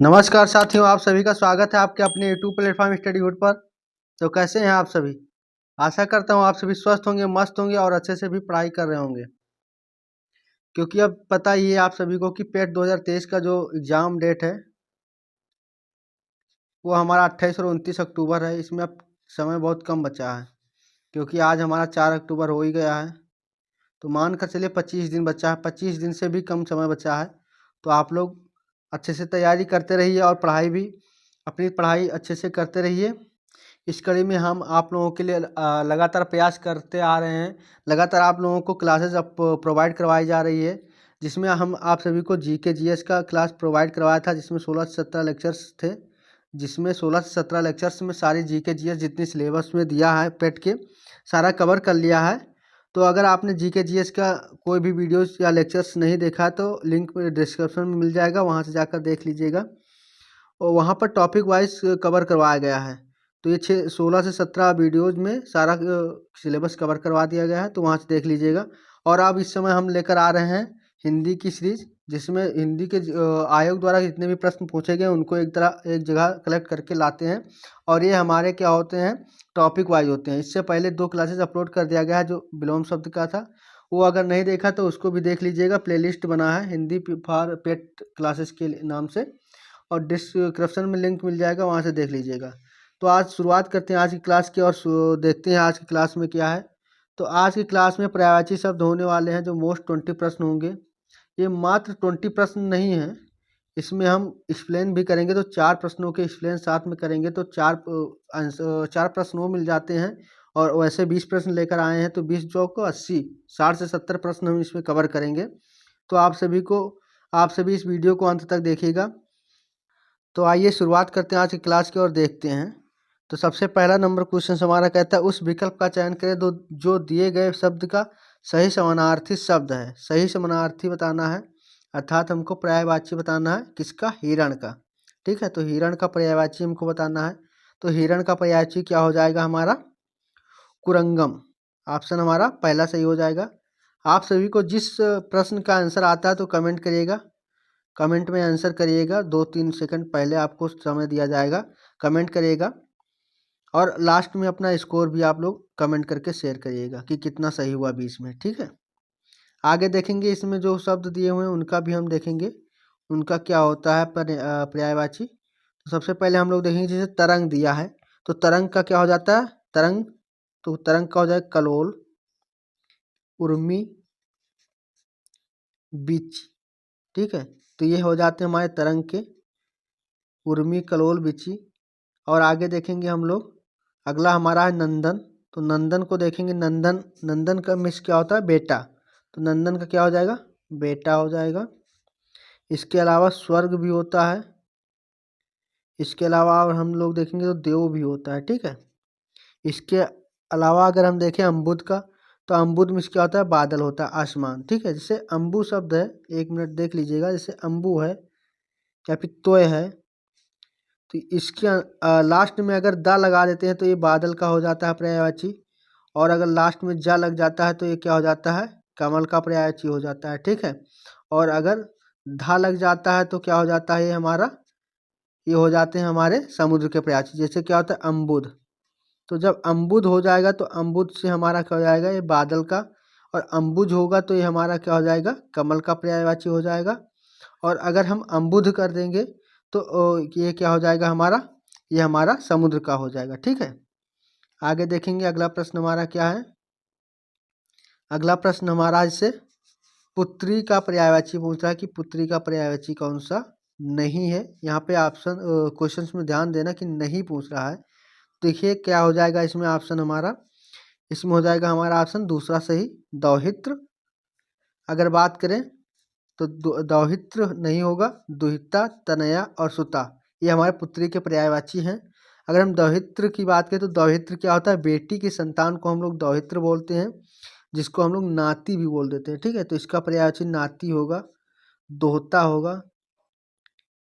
नमस्कार साथियों, आप सभी का स्वागत है आपके अपने यूट्यूब प्लेटफॉर्म स्टडी हुड पर। तो कैसे हैं आप सभी? आशा करता हूं आप सभी स्वस्थ होंगे, मस्त होंगे और अच्छे से भी पढ़ाई कर रहे होंगे। क्योंकि अब पता ही है आप सभी को कि पेट 2023 का जो एग्ज़ाम डेट है वो हमारा 28 और 29 अक्टूबर है। इसमें अब समय बहुत कम बचा है, क्योंकि आज हमारा 4 अक्टूबर हो ही गया है। तो मान कर चलिए 25 दिन बचा है, 25 दिन से भी कम समय बचा है। तो आप लोग अच्छे से तैयारी करते रहिए और पढ़ाई भी अपनी पढ़ाई अच्छे से करते रहिए। इस कड़ी में हम आप लोगों के लिए लगातार प्रयास करते आ रहे हैं। लगातार आप लोगों को क्लासेस अब प्रोवाइड करवाई जा रही है, जिसमें हम आप सभी को जीके जीएस का क्लास प्रोवाइड करवाया था, जिसमें 16 से 17 लेक्चर्स थे। जिसमें 16 से 17 लेक्चर्स में सारी जीके जीएस जितनी सिलेबस में दिया है पेट के सारा कवर कर लिया है। तो अगर आपने जीके जीएस का कोई भी वीडियोस या लेक्चर्स नहीं देखा तो लिंक डिस्क्रिप्शन में मिल जाएगा, वहाँ से जाकर देख लीजिएगा। और वहाँ पर टॉपिक वाइज कवर करवाया गया है। तो ये 16 से 17 वीडियोज़ में सारा सिलेबस कवर करवा दिया गया है, तो वहाँ से देख लीजिएगा। और अब इस समय हम लेकर आ रहे हैं हिंदी की सीरीज, जिसमें हिंदी के आयोग द्वारा जितने भी प्रश्न पूछे गए उनको एक जगह कलेक्ट करके लाते हैं। और ये हमारे क्या होते हैं, टॉपिक वाइज होते हैं। इससे पहले 2 क्लासेस अपलोड कर दिया गया है जो विलोम शब्द का था। वो अगर नहीं देखा तो उसको भी देख लीजिएगा, प्लेलिस्ट बना है हिंदी फॉर पेट क्लासेस के नाम से, और डिस्क्रिप्शन में लिंक मिल जाएगा, वहाँ से देख लीजिएगा। तो आज शुरुआत करते हैं आज की क्लास की और देखते हैं आज की क्लास में क्या है। तो आज की क्लास में पर्यायवाची शब्द होने वाले हैं जो मोस्ट 20 प्रश्न होंगे। ये मात्र 20 प्रश्न नहीं है, इसमें हम एक्सप्लेन भी करेंगे। तो 4 प्रश्नों के एक्सप्लेन साथ में करेंगे तो 4 प्रश्न वो मिल जाते हैं। और वैसे 20 प्रश्न लेकर आए हैं तो 20 चौक को 80, 60 से 70 प्रश्न हम इसमें कवर करेंगे। तो आप सभी इस वीडियो को अंत तक देखिएगा। तो आइए शुरुआत करते हैं आज की क्लास की और देखते हैं। तो सबसे पहला नंबर क्वेश्चन हमारा कहता है उस विकल्प का चयन करें जो दिए गए शब्द का सही समानार्थी शब्द है। सही समानार्थी बताना है, अर्थात हमको पर्यायवाची बताना है किसका, हिरण का। ठीक है, तो हिरण का पर्यायवाची हमको बताना है। तो हिरण का पर्यायवाची क्या हो जाएगा हमारा, कुरंगम। ऑप्शन हमारा पहला सही हो जाएगा। आप सभी को जिस प्रश्न का आंसर आता है तो कमेंट करिएगा, कमेंट में आंसर करिएगा। 2-3 सेकंड पहले आपको समय दिया जाएगा, कमेंट करिएगा। और लास्ट में अपना स्कोर भी आप लोग कमेंट करके शेयर करिएगा कि कितना सही हुआ 20 में। ठीक है, आगे देखेंगे इसमें जो शब्द दिए हुए हैं उनका भी हम देखेंगे, उनका क्या होता है पर्यायवाची। तो सबसे पहले हम लोग देखेंगे जैसे तरंग दिया है, तो तरंग का क्या हो जाता है, तरंग। तो तरंग का हो जाएगा कलोल, उर्मी, बीच। ठीक है, तो ये हो जाते हैं हमारे तरंग के, उर्मी, कलोल, बिची। और आगे देखेंगे हम लोग, अगला हमारा है नंदन। तो नंदन को देखेंगे, नंदन, नंदन का मिस क्या होता है, बेटा। तो नंदन का क्या हो जाएगा, बेटा हो जाएगा। इसके अलावा स्वर्ग भी होता है। इसके अलावा और हम लोग देखेंगे तो देव भी होता है। ठीक है, इसके अलावा अगर हम देखें अम्बुद का, तो अम्बुद में क्या होता है, बादल होता है, आसमान। ठीक है, जैसे अम्बु शब्द है, 1 मिनट देख लीजिएगा, जैसे अम्बु है या फिर तोय है, तो इसके लास्ट में अगर दा लगा देते हैं तो ये बादल का हो जाता है पर्यायवाची। और अगर लास्ट में जा लग जाता है तो ये क्या हो जाता है, कमल का पर्यायवाची हो जाता है। ठीक है, और अगर धा लग जाता है तो क्या हो जाता है, ये हमारा, ये हो जाते हैं हमारे समुद्र के पर्यायवाची। जैसे क्या होता है अम्बुद, तो जब अम्बुद हो जाएगा तो अम्बुद से हमारा क्या हो जाएगा, ये बादल का। और अम्बुज होगा तो ये हमारा क्या हो जाएगा, कमल का पर्यायवाची हो जाएगा। और अगर हम अम्बुध कर देंगे तो ये क्या हो जाएगा हमारा, ये हमारा समुद्र का हो जाएगा। ठीक है, आगे देखेंगे अगला प्रश्न हमारा क्या है। अगला प्रश्न हमारा इससे पुत्री का पर्यायवाची पूछ रहा है कि पुत्री का पर्यायवाची कौन सा नहीं है। यहाँ पे ऑप्शन क्वेश्चंस में ध्यान देना कि नहीं पूछ रहा है। देखिए क्या हो जाएगा इसमें ऑप्शन हमारा, इसमें हो जाएगा हमारा ऑप्शन दूसरा सही, दौहित्र। अगर बात करें तो दौहित्र नहीं होगा, दुहिता, तनया और सुता, ये हमारे पुत्री के पर्यायवाची हैं। अगर हम दौहित्र की बात करें तो दौहित्र क्या होता है, बेटी की संतान को हम लोग दौहित्र बोलते हैं, जिसको हम लोग नाती भी बोल देते हैं। ठीक है, तो इसका पर्यायवाची नाती होगा, दोहता होगा।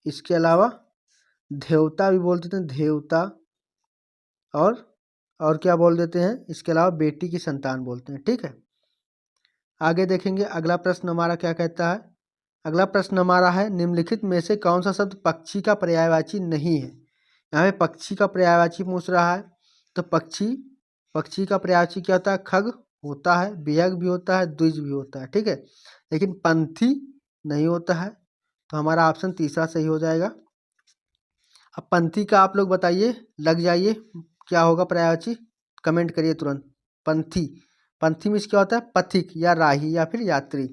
इसके अलावा देवता भी बोल देते हैं, देवता। और क्या बोल देते हैं, इसके अलावा बेटी की संतान बोलते हैं। ठीक है, आगे देखेंगे अगला प्रश्न हमारा क्या कहता है। अगला प्रश्न हमारा है, निम्नलिखित में से कौन सा शब्द पक्षी का पर्यायवाची नहीं है। यहाँ पे पक्षी का पर्यायवाची पूछ रहा है। तो पक्षी का पर्यायवाची क्या होता है? खग होता है, विहग भी होता है, द्विज भी होता है, ठीक है। लेकिन पंथी नहीं होता है। तो हमारा ऑप्शन तीसरा सही हो जाएगा। अब पंथी का आप लोग बताइए, लग जाइए, क्या होगा पर्यायवाची, कमेंट करिए तुरंत। पंथी, पंथी में क्या होता है? पथिक या राही या फिर यात्री।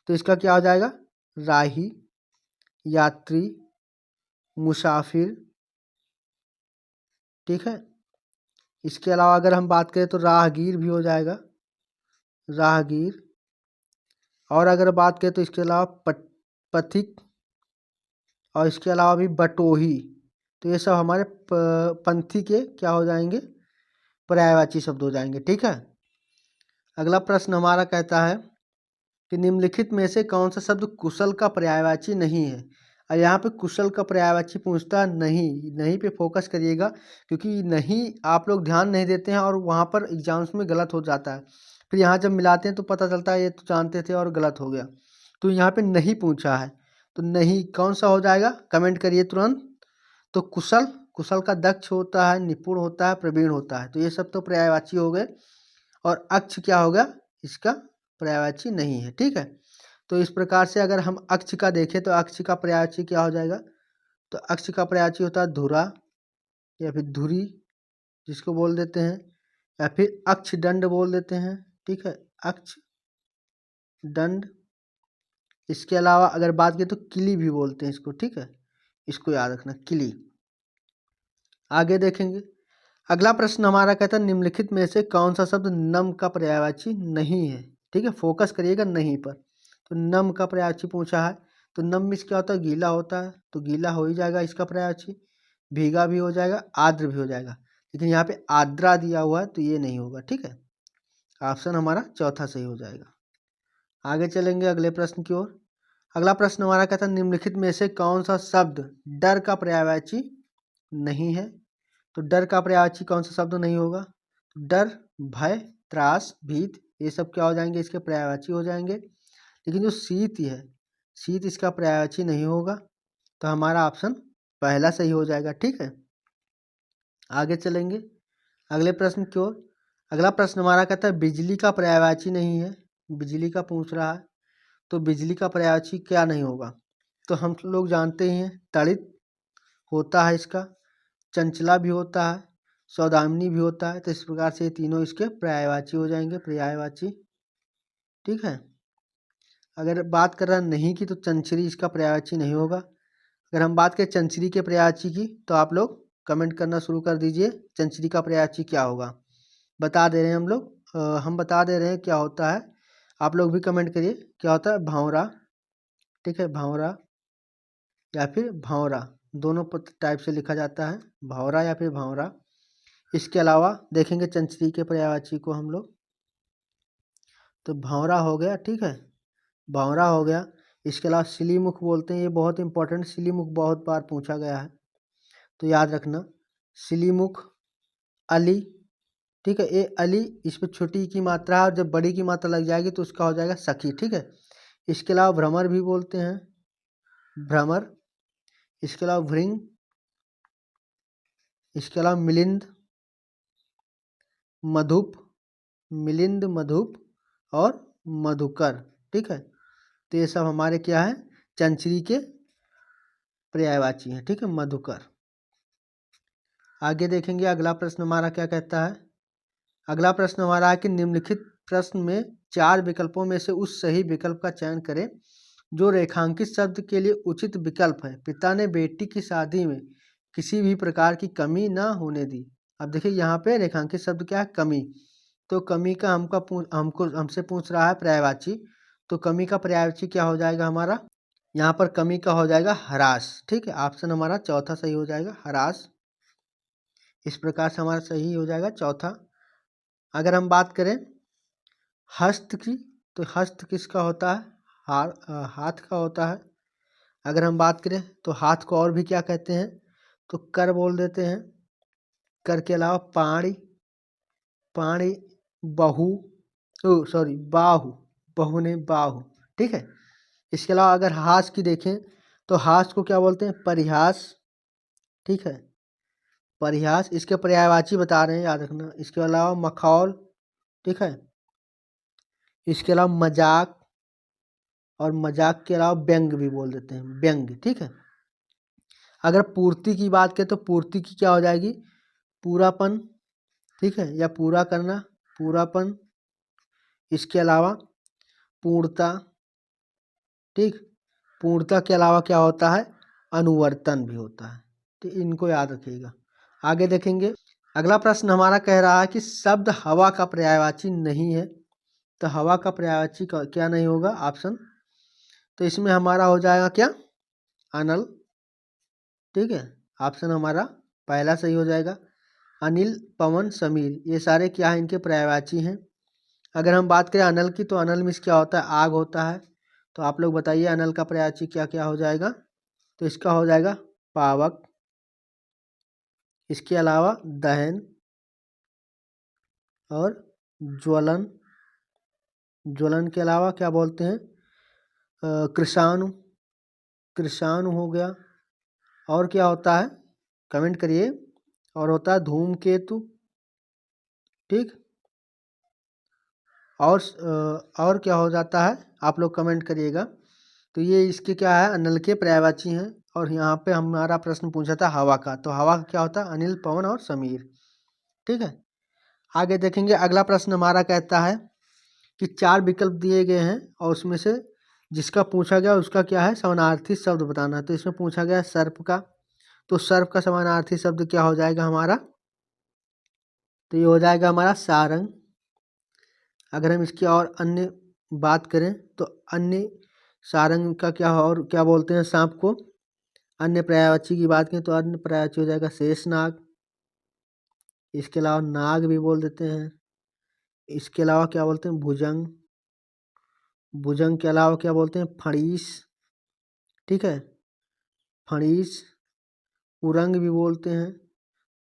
तो इसका क्या हो जाएगा? राही, यात्री, मुसाफिर, ठीक है। इसके अलावा अगर हम बात करें तो राहगीर भी हो जाएगा, राहगीर। और अगर बात करें तो इसके अलावा पथिक, और इसके अलावा भी बटोही। तो ये सब हमारे पंथी के क्या हो जाएंगे? पर्यायवाची शब्द हो जाएंगे, ठीक है। अगला प्रश्न हमारा कहता है कि निम्नलिखित में से कौन सा शब्द कुशल का पर्यायवाची नहीं है। और यहाँ पे कुशल का पर्यायवाची पूछता नहीं, नहीं पे फोकस करिएगा, क्योंकि नहीं आप लोग ध्यान नहीं देते हैं और वहाँ पर एग्जाम्स में गलत हो जाता है। फिर यहाँ जब मिलाते हैं तो पता चलता है ये तो जानते थे और गलत हो गया। तो यहाँ पे नहीं पूछा है, तो नहीं कौन सा हो जाएगा, कमेंट करिए तुरंत। तो कुशल, कुशल का दक्ष होता है, निपुण होता है, प्रवीण होता है। तो ये सब तो पर्यायवाची हो गए। और अक्ष क्या होगा? इसका पर्यायवाची नहीं है, ठीक है। तो इस प्रकार से अगर हम अक्ष का देखें तो अक्ष का पर्यायवाची क्या हो जाएगा? तो अक्ष का पर्यायवाची होता है धुरा या फिर धुरी, जिसको बोल देते हैं, या फिर अक्ष दंड बोल देते हैं, ठीक है, अक्ष दंड। इसके अलावा अगर बात करें तो किली भी बोलते हैं इसको, ठीक है, इसको याद रखना, किली। आगे देखेंगे। अगला प्रश्न हमारा कहता है, निम्नलिखित में से कौन सा शब्द नम का पर्यायवाची नहीं है, ठीक है, फोकस करिएगा नहीं पर। तो नम का पर्यायवाची पूछा है। तो नम में क्या होता है? गीला होता है, तो गीला हो ही जाएगा इसका पर्यायवाची। भीगा भी हो जाएगा, आर्द्र भी हो जाएगा। लेकिन यहाँ पे आर्द्रा दिया हुआ है तो ये नहीं होगा, ठीक है। ऑप्शन हमारा चौथा सही हो जाएगा। आगे चलेंगे अगले प्रश्न की ओर। अगला प्रश्न हमारा कहता है, निम्नलिखित में से कौन सा शब्द डर का पर्यायवाची नहीं है। तो डर का पर्यायवाची कौन सा शब्द नहीं होगा? डर, भय, त्रास, भीत, ये सब क्या हो जाएंगे? इसके पर्यायवाची हो जाएंगे। लेकिन जो शीत है, शीत इसका पर्यायवाची नहीं होगा। तो हमारा ऑप्शन पहला सही हो जाएगा, ठीक है। आगे चलेंगे अगले प्रश्न की ओर। अगला प्रश्न हमारा कहता है, बिजली का पर्यायवाची नहीं है। बिजली का पूछ रहा है। तो बिजली का पर्यायवाची क्या नहीं होगा? तो हम लोग जानते ही हैं, तड़ित होता है इसका, चंचला भी होता है, सौदामिनी भी होता है। तो इस प्रकार से ये तीनों इसके पर्यायवाची हो जाएंगे, पर्यायवाची, ठीक है। अगर बात कर रहा नहीं की तो चंचरी इसका पर्यायवाची नहीं होगा। अगर हम बात करें चंचरी के पर्यायवाची की तो आप लोग कमेंट करना शुरू कर दीजिए, चंचरी का पर्यायवाची क्या होगा। बता दे रहे हैं हम लोग, हम बता दे रहे हैं क्या होता है। आप लोग भी कमेंट करिए क्या होता है। भांवरा, ठीक है, भांवरा या फिर भांवरा, दोनों टाइप से लिखा जाता है, भावरा या फिर भांवरा। इसके अलावा देखेंगे चंचरी के पर्यायवाची को हम लोग। तो भांवरा हो गया, ठीक है, भांवरा हो गया। इसके अलावा सिलीमुख बोलते हैं, ये बहुत इंपॉर्टेंट, सिलीमुख बहुत बार पूछा गया है, तो याद रखना सिलीमुख। अली, ठीक है, ये अली, इस पर छोटी की मात्रा है और जब बड़ी की मात्रा लग जाएगी तो उसका हो जाएगा सखी, ठीक है। इसके अलावा भ्रमर भी बोलते हैं, भ्रमर। इसके अलावा भृंग, इसके अलावा मिलिंद, मधुप, मिलिंद, मधुप और मधुकर, ठीक है। तो ये सब हमारे क्या है? चंचरी के पर्यायवाची हैं, ठीक है, मधुकर। आगे देखेंगे अगला प्रश्न हमारा क्या कहता है। अगला प्रश्न हमारा है कि निम्नलिखित प्रश्न में 4 विकल्पों में से उस सही विकल्प का चयन करें जो रेखांकित शब्द के लिए उचित विकल्प है। पिता ने बेटी की शादी में किसी भी प्रकार की कमी न होने दी। अब देखिए यहाँ पे रेखांकित शब्द क्या है? कमी। तो कमी का हमसे पूछ रहा है पर्यायवाची। तो कमी का पर्यायवाची क्या हो जाएगा हमारा? यहाँ पर कमी का हो जाएगा ह्रास, ठीक है। ऑप्शन हमारा चौथा सही हो जाएगा, ह्रास। इस प्रकार से हमारा सही हो जाएगा चौथा। अगर हम बात करें हस्त की, तो हस्त किसका होता है? हाथ का होता है। अगर हम बात करें तो हाथ को और भी क्या कहते हैं? तो कर बोल देते हैं। कर के अलावा पाणी, पाणी, बहु, ओ सॉरी, बाहु, बहु नहीं बाहु, ठीक है। इसके अलावा अगर हास की देखें तो हास को क्या बोलते हैं? परिहास। ठीक है, परिहास। इसके पर्यायवाची बता रहे हैं, याद रखना। इसके अलावा मखौल। ठीक है, इसके अलावा मजाक, और मजाक के अलावा व्यंग भी बोल देते हैं, व्यंग। ठीक है, अगर पूर्ति की बात करें तो पूर्ति की क्या हो जाएगी? पूरापन। ठीक है, या पूरा करना, पूरापन। इसके अलावा पूर्णता। ठीक, पूर्णता के अलावा क्या होता है? अनुवर्तन भी होता है। तो इनको याद रखिएगा। आगे देखेंगे, अगला प्रश्न हमारा कह रहा है कि शब्द हवा का पर्यायवाची नहीं है। तो हवा का पर्यायवाची क्या नहीं होगा? ऑप्शन, तो इसमें हमारा हो जाएगा क्या? अनल। ठीक है, ऑप्शन हमारा पहला सही हो जाएगा। अनिल, पवन, समीर, ये सारे क्या है? इनके पर्यायवाची हैं। अगर हम बात करें अनल की, तो अनल में क्या होता है? आग होता है। तो आप लोग बताइए अनल का पर्यायवाची क्या क्या हो जाएगा? तो इसका हो जाएगा पावक। इसके अलावा दहन और ज्वलन। ज्वलन के अलावा क्या बोलते हैं? कृषाणु। कृषाणु हो गया। और क्या होता है? कमेंट करिए। और होता है धूमकेतु। ठीक, और क्या हो जाता है? आप लोग कमेंट करिएगा। तो ये इसके क्या है? अनल के पर्यायवाची हैं। और यहाँ पे हमारा प्रश्न पूछा था हवा का, तो हवा का क्या होता है? अनिल, पवन और समीर। ठीक है, आगे देखेंगे। अगला प्रश्न हमारा कहता है कि 4 विकल्प दिए गए हैं और उसमें से जिसका पूछा गया उसका क्या है? समानार्थी शब्द बताना है। तो इसमें पूछा गया सर्प का, तो सर्प का समानार्थी शब्द क्या हो जाएगा हमारा? तो ये हो जाएगा हमारा सारंग। अगर हम इसकी और अन्य बात करें तो अन्य सारंग का क्या, और क्या बोलते हैं सांप को? अन्य पर्यायवाची की बात करें तो अन्य पर्यायवाची हो जाएगा शेषनाग। इसके अलावा नाग भी बोल देते हैं। इसके अलावा क्या बोलते हैं? भुजंग। भुजंग के अलावा क्या बोलते हैं? फणीस। ठीक है, फणीस। उरंग भी बोलते हैं।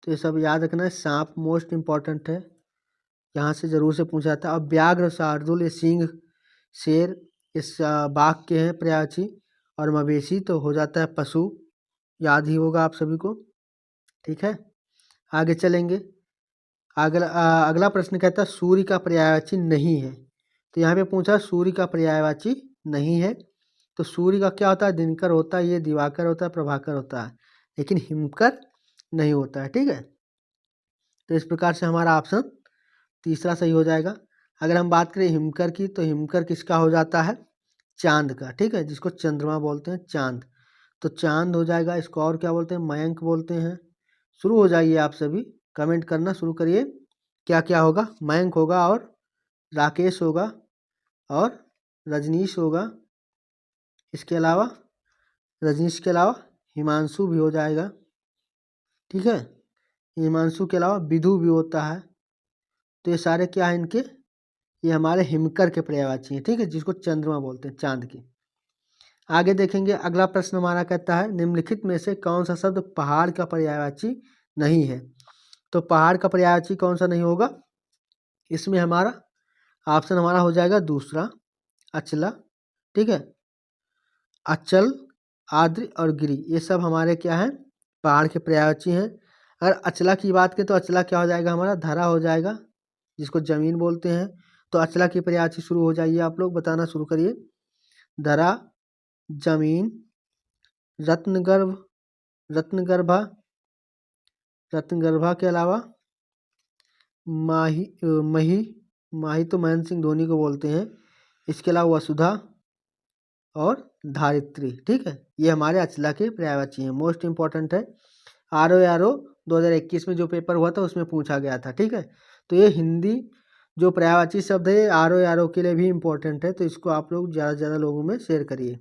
तो ये सब याद रखना है। सांप मोस्ट इम्पॉर्टेंट है, यहाँ से जरूर से पूछा था। अब व्याघ्र, शार्दुल, ये सिंह, शेर, इस बाघ के हैं पर्यायवाची। और मवेशी तो हो जाता है पशु, याद ही होगा आप सभी को। ठीक है, आगे चलेंगे। अगला प्रश्न कहता है सूर्य का पर्यायवाची नहीं है। तो यहाँ पे पूछा सूर्य का पर्यायवाची नहीं है। तो सूर्य का क्या होता है? दिनकर होता है, ये दिवाकर होता है, प्रभाकर होता है, लेकिन हिमकर नहीं होता है। ठीक है, तो इस प्रकार से हमारा ऑप्शन तीसरा सही हो जाएगा। अगर हम बात करें हिमकर की, तो हिमकर किसका हो जाता है? चांद का। ठीक है, जिसको चंद्रमा बोलते हैं, चांद। तो चांद हो जाएगा। इसको और क्या बोलते हैं? मयंक बोलते हैं। शुरू हो जाइए आप सभी, कमेंट करना शुरू करिए। क्या क्या होगा? मयंक होगा, और राकेश होगा, और रजनीश होगा। इसके अलावा रजनीश के अलावा हिमांशु भी हो जाएगा। ठीक है, हिमांशु के अलावा विधु भी होता है। तो ये सारे क्या है इनके? ये हमारे हिमकर के पर्यायवाची हैं। ठीक है, जिसको चंद्रमा बोलते हैं, चांद की। आगे देखेंगे। अगला प्रश्न हमारा कहता है निम्नलिखित में से कौन सा शब्द पहाड़ का पर्यायवाची नहीं है? तो पहाड़ का पर्यायवाची कौन सा नहीं होगा? इसमें हमारा ऑप्शन हमारा हो जाएगा दूसरा, अचला। ठीक है, अचल, आद्र और गिरी, ये सब हमारे क्या हैं? पहाड़ के पर्यायवाची हैं। अगर अचला की बात करें तो अचला क्या हो जाएगा हमारा? धरा हो जाएगा, जिसको जमीन बोलते हैं। तो अचला की पर्यायवाची शुरू हो जाइए, आप लोग बताना शुरू करिए। धरा, जमीन, रत्नगर्भ, रत्नगर्भा, रत्नगर्भा के अलावा माही, मही, माही तो महेंद्र सिंह धोनी को बोलते हैं। इसके अलावा वसुधा और धारित्री। ठीक है, ये हमारे अचला के पर्यायवाची हैं, मोस्ट इंपॉर्टेंट है। RO 2021 में जो पेपर हुआ था उसमें पूछा गया था। ठीक है, तो ये हिंदी जो पर्यायवाची शब्द है RO के लिए भी इम्पोर्टेंट है, तो इसको आप लोग ज़्यादा से ज़्यादा लोगों में शेयर करिए।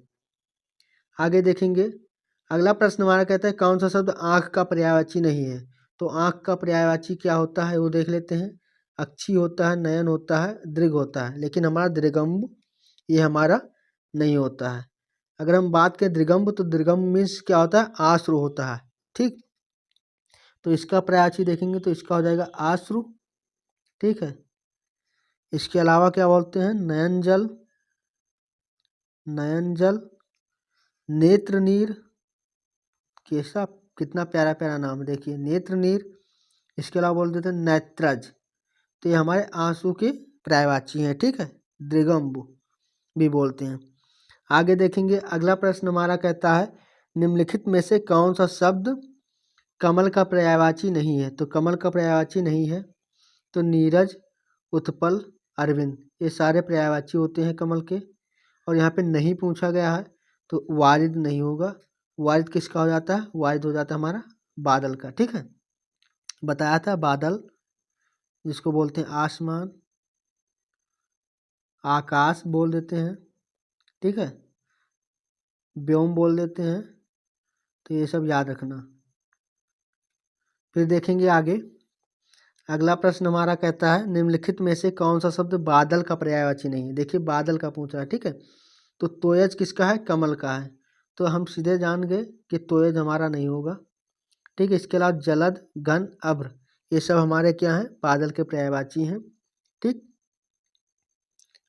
आगे देखेंगे। अगला प्रश्न हमारा कहता है कौन सा शब्द आँख का पर्यायवाची नहीं है? तो आँख का पर्यायवाची क्या होता है वो देख लेते हैं। अक्षी होता है, नयन होता है, दृग होता है, लेकिन हमारा दृगम्ब ये हमारा नहीं होता है। अगर हम बात करें दृगम्ब, तो दृगम्ब मीन्स क्या होता है? आश्रु होता है। ठीक, तो इसका पर्यायवाची देखेंगे तो इसका हो जाएगा आश्रु। ठीक है, इसके अलावा क्या बोलते हैं? नयन जल, नयन जल, नेत्र नीर, कैसा कितना प्यारा प्यारा नाम है देखिए, नेत्र नीर। इसके अलावा बोल देते हैं नेत्रज, तो ये हमारे आंसू के पर्यायवाची हैं, ठीक है। दृगम्बु भी बोलते हैं। आगे देखेंगे, अगला प्रश्न हमारा कहता है निम्नलिखित में से कौन सा शब्द कमल का पर्यायवाची नहीं है। तो कमल का पर्यायवाची नहीं है तो नीरज, उत्पल, अरविंद, ये सारे पर्यायवाची होते हैं कमल के। और यहाँ पे नहीं पूछा गया है तो वारिद नहीं होगा। वारिद किसका हो जाता है? वारिद हो जाता है हमारा बादल का, ठीक है। बताया था बादल जिसको बोलते हैं आसमान, आकाश बोल देते हैं, ठीक है, व्योम बोल देते हैं। तो ये सब याद रखना। फिर देखेंगे आगे, अगला प्रश्न हमारा कहता है निम्नलिखित में से कौन सा शब्द बादल का पर्यायवाची नहीं है। देखिए बादल का पूछ रहा है, ठीक है। तो तोयज किसका है? कमल का है, तो हम सीधे जान गए कि तोयज हमारा नहीं होगा, ठीक है। इसके अलावा जलद, घन, अभ्र, ये सब हमारे क्या हैं? बादल के पर्यायवाची हैं, ठीक।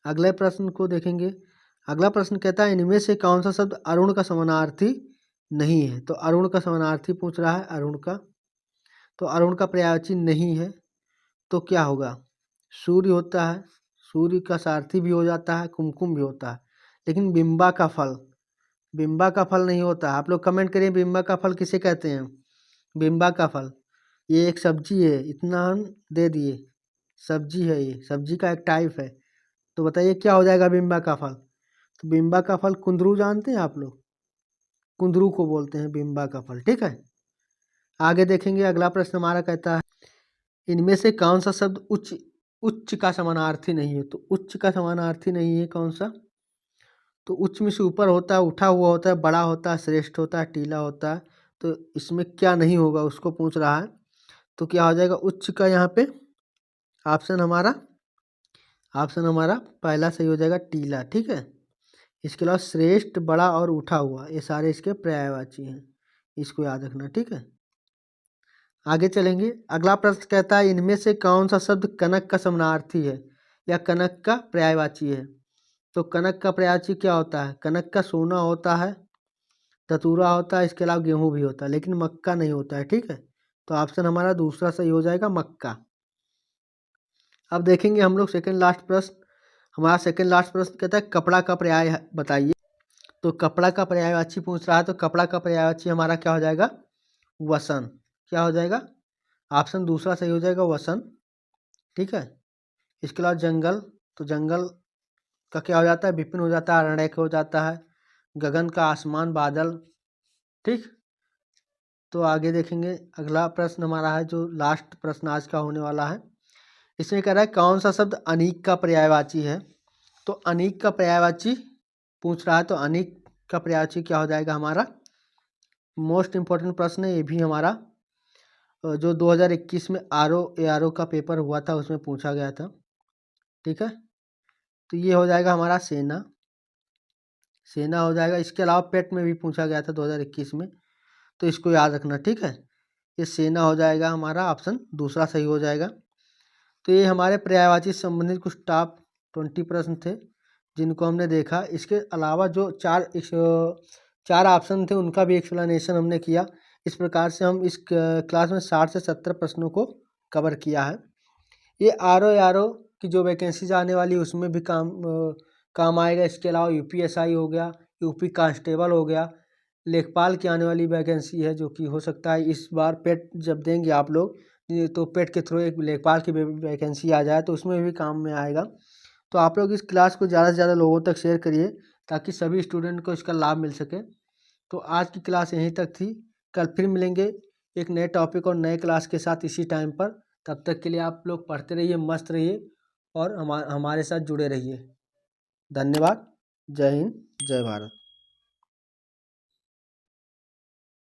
अगले प्रश्न को देखेंगे। अगला प्रश्न कहता है इनमें से कौन सा शब्द अरुण का समानार्थी नहीं है। तो अरुण का समानार्थी पूछ रहा है, अरुण का, तो अरुण का पर्यायवाची नहीं है तो क्या होगा? सूर्य होता है, सूर्य का सारथी भी हो जाता है, कुमकुम भी होता है, लेकिन बिंबा का फल, बिंबा का फल नहीं होता। आप लोग कमेंट करिए बिंबा का फल किसे कहते हैं? बिंबा का फल ये एक सब्जी है, इतना हम दे दिए, सब्जी है, ये सब्जी का एक टाइप है। तो बताइए क्या हो जाएगा बिंबा का फल? तो बिंबा का फल कुंदरू जानते हैं आप लोग? कुंदरू को बोलते हैं बिंबा का फल, ठीक है। आगे देखेंगे, अगला प्रश्न हमारा कहता है इनमें से कौन सा शब्द उच्च उच्च का समानार्थी नहीं है। तो उच्च का समानार्थी नहीं है कौन सा? तो उच्च में से ऊपर होता है, उठा हुआ होता है, बड़ा होता है, श्रेष्ठ होता है, टीला होता है। तो इसमें क्या नहीं होगा उसको पूछ रहा है। तो क्या हो जाएगा उच्च का? यहाँ पे ऑप्शन हमारा पहला सही हो जाएगा, टीला, ठीक है। इसके अलावा श्रेष्ठ, बड़ा और उठा हुआ, ये सारे इसके पर्यायवाची हैं, इसको याद रखना, ठीक है। आगे चलेंगे, अगला प्रश्न कहता है इनमें से कौन सा शब्द कनक का समानार्थी है या कनक का पर्यायवाची है। तो कनक का पर्यायवाची क्या होता है? कनक का सोना होता है, धतूरा होता है, इसके अलावा गेहूं भी होता है, लेकिन मक्का नहीं होता है, ठीक है। तो ऑप्शन हमारा दूसरा सही हो जाएगा, मक्का। अब देखेंगे हम लोग सेकंड लास्ट प्रश्न। हमारा सेकंड लास्ट प्रश्न कहता है कपड़ा का पर्याय बताइए। तो कपड़ा का पर्यायवाची पूछ रहा है, तो कपड़ा का पर्यायवाची हमारा क्या हो जाएगा? वसन। क्या हो जाएगा? ऑप्शन दूसरा सही हो जाएगा, वसन, ठीक है। इसके अलावा जंगल, तो जंगल का क्या हो जाता है? विपिन हो जाता है, अरण्यक हो जाता है, गगन का आसमान, बादल, ठीक। तो आगे देखेंगे, अगला प्रश्न हमारा है जो लास्ट प्रश्न आज का होने वाला है। इसमें कह रहा है कौन सा शब्द अनीक का पर्यायवाची है। तो अनीक का पर्यायवाची पूछ रहा है, तो अनीक का पर्यायवाची क्या हो जाएगा हमारा? मोस्ट इम्पोर्टेंट प्रश्न है ये भी हमारा, जो 2021 में ARO का पेपर हुआ था उसमें पूछा गया था, ठीक है। तो ये हो जाएगा हमारा सेना, सेना हो जाएगा। इसके अलावा पेट में भी पूछा गया था 2021 में, तो इसको याद रखना, ठीक है। ये सेना हो जाएगा हमारा, ऑप्शन दूसरा सही हो जाएगा। तो ये हमारे पर्यायवाची से संबंधित कुछ टॉप 20 प्रश्न थे जिनको हमने देखा। इसके अलावा जो चार ऑप्शन थे उनका भी एक्सप्लेनेशन हमने किया। इस प्रकार से हम इस क्लास में 60 से 70 प्रश्नों को कवर किया है। ये ARO की जो वैकेंसीज आने वाली है उसमें भी काम आएगा। इसके अलावा UPSI हो गया, यूपी कांस्टेबल हो गया, लेखपाल की आने वाली वैकेंसी है जो कि हो सकता है इस बार पेट जब देंगे आप लोग तो पेट के थ्रू एक लेखपाल की वैकेंसी आ जाए तो उसमें भी काम में आएगा। तो आप लोग इस क्लास को ज़्यादा से ज़्यादा लोगों तक शेयर करिए ताकि सभी स्टूडेंट को इसका लाभ मिल सके। तो आज की क्लास यहीं तक थी, कल फिर मिलेंगे एक नए टॉपिक और नए क्लास के साथ इसी टाइम पर। तब तक के लिए आप लोग पढ़ते रहिए, मस्त रहिए और हमारे साथ जुड़े रहिए। धन्यवाद। जय हिंद, जय भारत।